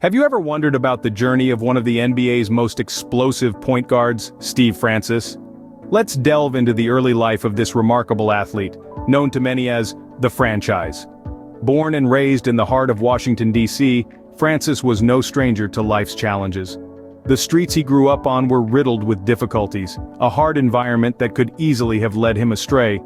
Have you ever wondered about the journey of one of the NBA's most explosive point guards, Steve Francis? Let's delve into the early life of this remarkable athlete, known to many as the Franchise. Born and raised in the heart of Washington, D.C., Francis was no stranger to life's challenges. The streets he grew up on were riddled with difficulties, a hard environment that could easily have led him astray.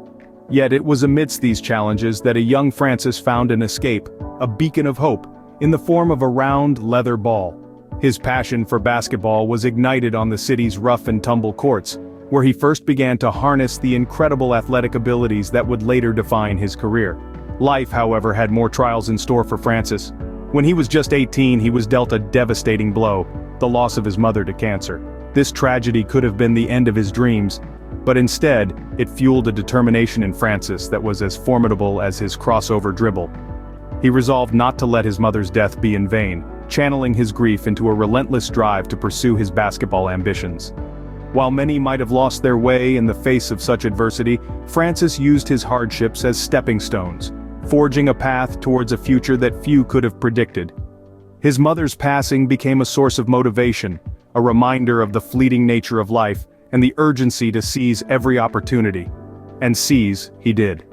Yet it was amidst these challenges that a young Francis found an escape, a beacon of hope, in the form of a round, leather ball. His passion for basketball was ignited on the city's rough-and-tumble courts, where he first began to harness the incredible athletic abilities that would later define his career. Life, however, had more trials in store for Francis. When he was just 18, he was dealt a devastating blow, the loss of his mother to cancer. This tragedy could have been the end of his dreams, but instead, it fueled a determination in Francis that was as formidable as his crossover dribble. He resolved not to let his mother's death be in vain, channeling his grief into a relentless drive to pursue his basketball ambitions. While many might have lost their way in the face of such adversity, Francis used his hardships as stepping stones, forging a path towards a future that few could have predicted. His mother's passing became a source of motivation, a reminder of the fleeting nature of life, and the urgency to seize every opportunity. And seize, he did.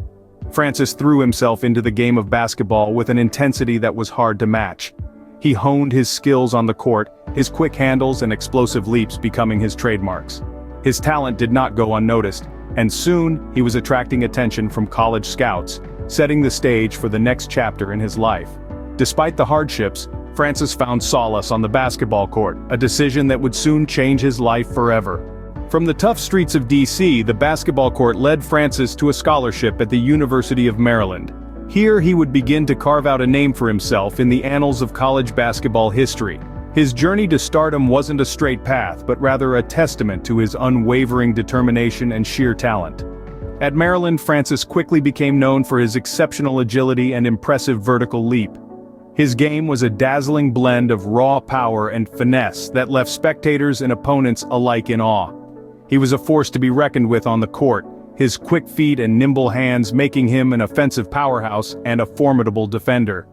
Francis threw himself into the game of basketball with an intensity that was hard to match. He honed his skills on the court, his quick handles and explosive leaps becoming his trademarks. His talent did not go unnoticed, and soon he was attracting attention from college scouts, setting the stage for the next chapter in his life. Despite the hardships, Francis found solace on the basketball court, a decision that would soon change his life forever. From the tough streets of D.C., the basketball court led Francis to a scholarship at the University of Maryland. Here he would begin to carve out a name for himself in the annals of college basketball history. His journey to stardom wasn't a straight path, but rather a testament to his unwavering determination and sheer talent. At Maryland, Francis quickly became known for his exceptional agility and impressive vertical leap. His game was a dazzling blend of raw power and finesse that left spectators and opponents alike in awe. He was a force to be reckoned with on the court, his quick feet and nimble hands making him an offensive powerhouse and a formidable defender.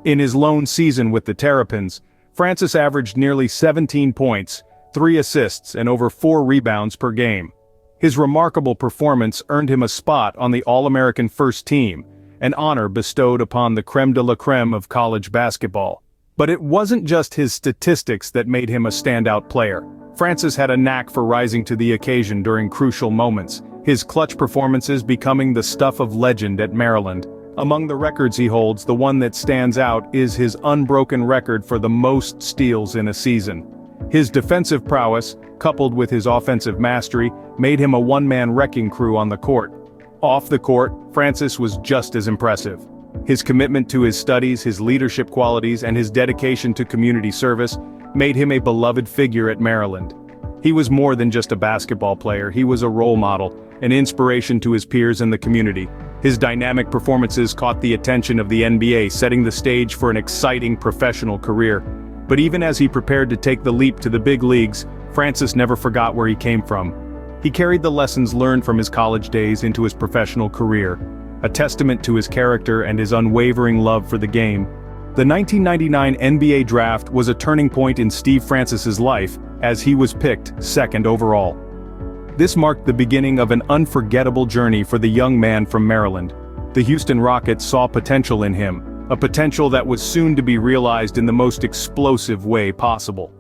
In his lone season with the Terrapins, Francis averaged nearly 17 points, 3 assists and over 4 rebounds per game. His remarkable performance earned him a spot on the All-American First Team, an honor bestowed upon the crème de la crème of college basketball. But it wasn't just his statistics that made him a standout player. Francis had a knack for rising to the occasion during crucial moments, his clutch performances becoming the stuff of legend at Maryland. Among the records he holds, the one that stands out is his unbroken record for the most steals in a season. His defensive prowess, coupled with his offensive mastery, made him a one-man wrecking crew on the court. Off the court, Francis was just as impressive. His commitment to his studies, his leadership qualities, and his dedication to community service made him a beloved figure at Maryland. He was more than just a basketball player, he was a role model, an inspiration to his peers in the community. His dynamic performances caught the attention of the NBA, setting the stage for an exciting professional career. But even as he prepared to take the leap to the big leagues, Francis never forgot where he came from. He carried the lessons learned from his college days into his professional career, a testament to his character and his unwavering love for the game. The 1999 NBA draft was a turning point in Steve Francis's life, as he was picked second overall. This marked the beginning of an unforgettable journey for the young man from Maryland. The Houston Rockets saw potential in him, a potential that was soon to be realized in the most explosive way possible.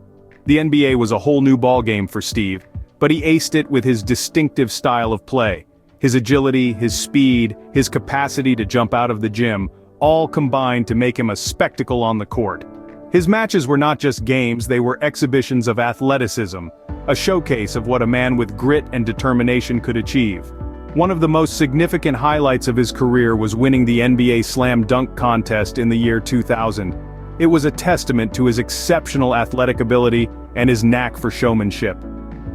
The NBA was a whole new ballgame for Steve, but he aced it with his distinctive style of play. His agility, his speed, his capacity to jump out of the gym, all combined to make him a spectacle on the court. His matches were not just games, they were exhibitions of athleticism, a showcase of what a man with grit and determination could achieve. One of the most significant highlights of his career was winning the NBA Slam Dunk Contest in the year 2000. It was a testament to his exceptional athletic ability and his knack for showmanship.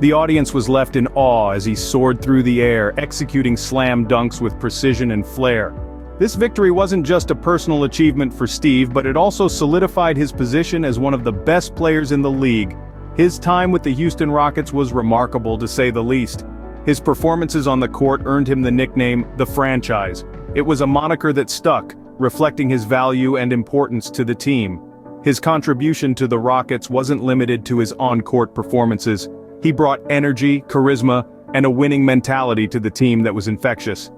The audience was left in awe as he soared through the air, executing slam dunks with precision and flair. This victory wasn't just a personal achievement for Steve, but it also solidified his position as one of the best players in the league. His time with the Houston Rockets was remarkable, to say the least. His performances on the court earned him the nickname, the Franchise. It was a moniker that stuck, reflecting his value and importance to the team. His contribution to the Rockets wasn't limited to his on-court performances. He brought energy, charisma, and a winning mentality to the team that was infectious.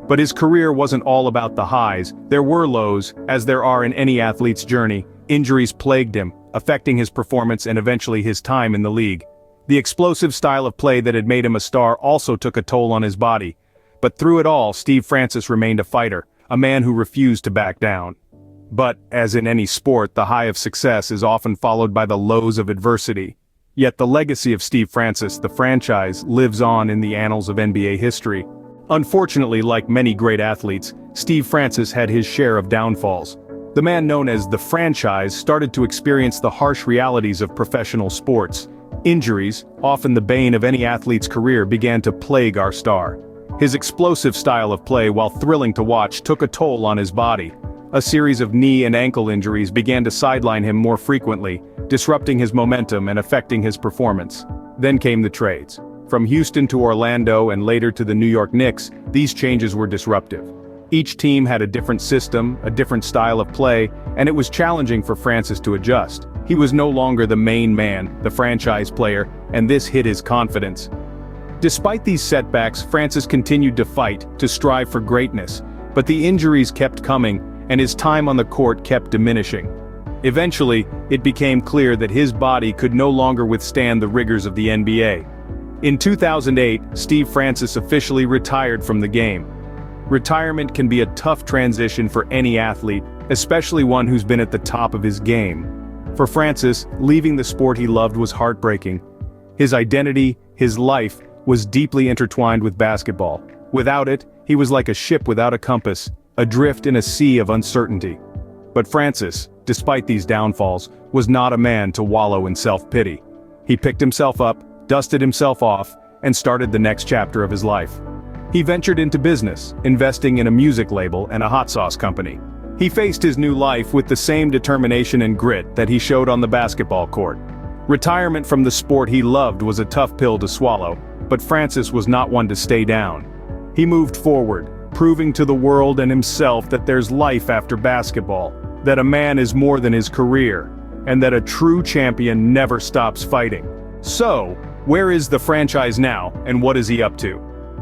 But his career wasn't all about the highs. There were lows, as there are in any athlete's journey. Injuries plagued him, affecting his performance and eventually his time in the league. The explosive style of play that had made him a star also took a toll on his body. But through it all, Steve Francis remained a fighter, a man who refused to back down. But, as in any sport, the high of success is often followed by the lows of adversity. Yet the legacy of Steve Francis, the franchise, lives on in the annals of NBA history. Unfortunately, like many great athletes, Steve Francis had his share of downfalls. The man known as the franchise started to experience the harsh realities of professional sports. Injuries, often the bane of any athlete's career, began to plague our star. His explosive style of play, while thrilling to watch, took a toll on his body. A series of knee and ankle injuries began to sideline him more frequently, disrupting his momentum and affecting his performance. Then came the trades. From Houston to Orlando and later to the New York Knicks, these changes were disruptive. Each team had a different system, a different style of play, and it was challenging for Francis to adjust. He was no longer the main man, the franchise player, and this hit his confidence. Despite these setbacks, Francis continued to fight, to strive for greatness, but the injuries kept coming, and his time on the court kept diminishing. Eventually, it became clear that his body could no longer withstand the rigors of the NBA. In 2008, Steve Francis officially retired from the game. Retirement can be a tough transition for any athlete, especially one who's been at the top of his game. For Francis, leaving the sport he loved was heartbreaking. His identity, his life, was deeply intertwined with basketball. Without it, he was like a ship without a compass, adrift in a sea of uncertainty. But Francis, despite these downfalls, was not a man to wallow in self-pity. He picked himself up, dusted himself off, and started the next chapter of his life. He ventured into business, investing in a music label and a hot sauce company. He faced his new life with the same determination and grit that he showed on the basketball court. Retirement from the sport he loved was a tough pill to swallow, but Francis was not one to stay down. He moved forward, proving to the world and himself that there's life after basketball, that a man is more than his career, and that a true champion never stops fighting. So, where is the franchise now, and what is he up to?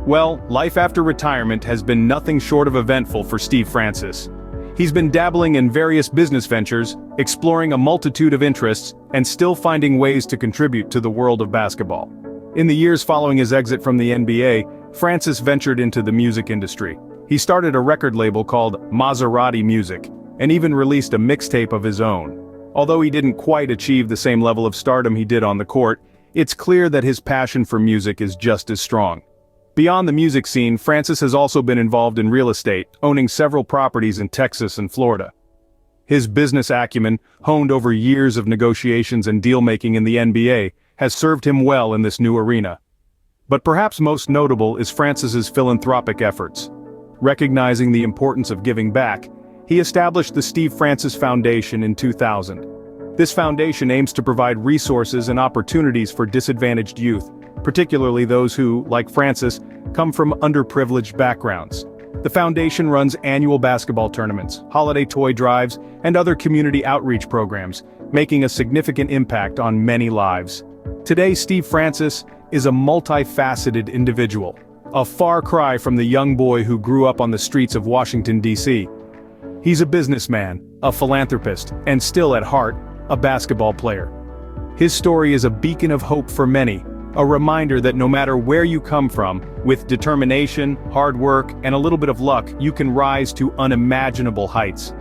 Well, life after retirement has been nothing short of eventful for Steve Francis. He's been dabbling in various business ventures, exploring a multitude of interests, and still finding ways to contribute to the world of basketball. In the years following his exit from the NBA, Francis ventured into the music industry. He started a record label called Maserati Music, and even released a mixtape of his own. Although he didn't quite achieve the same level of stardom he did on the court, it's clear that his passion for music is just as strong. Beyond the music scene, Francis has also been involved in real estate, owning several properties in Texas and Florida. His business acumen, honed over years of negotiations and deal-making in the NBA, has served him well in this new arena. But perhaps most notable is Francis's philanthropic efforts. Recognizing the importance of giving back, he established the Steve Francis Foundation in 2000. This foundation aims to provide resources and opportunities for disadvantaged youth, particularly those who, like Francis, come from underprivileged backgrounds. The foundation runs annual basketball tournaments, holiday toy drives, and other community outreach programs, making a significant impact on many lives. Today, Steve Francis is a multifaceted individual, a far cry from the young boy who grew up on the streets of Washington, D.C. He's a businessman, a philanthropist, and still at heart, a basketball player. His story is a beacon of hope for many, a reminder that no matter where you come from, with determination, hard work, and a little bit of luck, you can rise to unimaginable heights.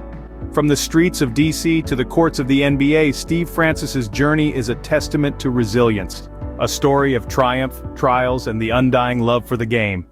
From the streets of DC to the courts of the NBA, Steve Francis's journey is a testament to resilience, a story of triumph, trials, and the undying love for the game.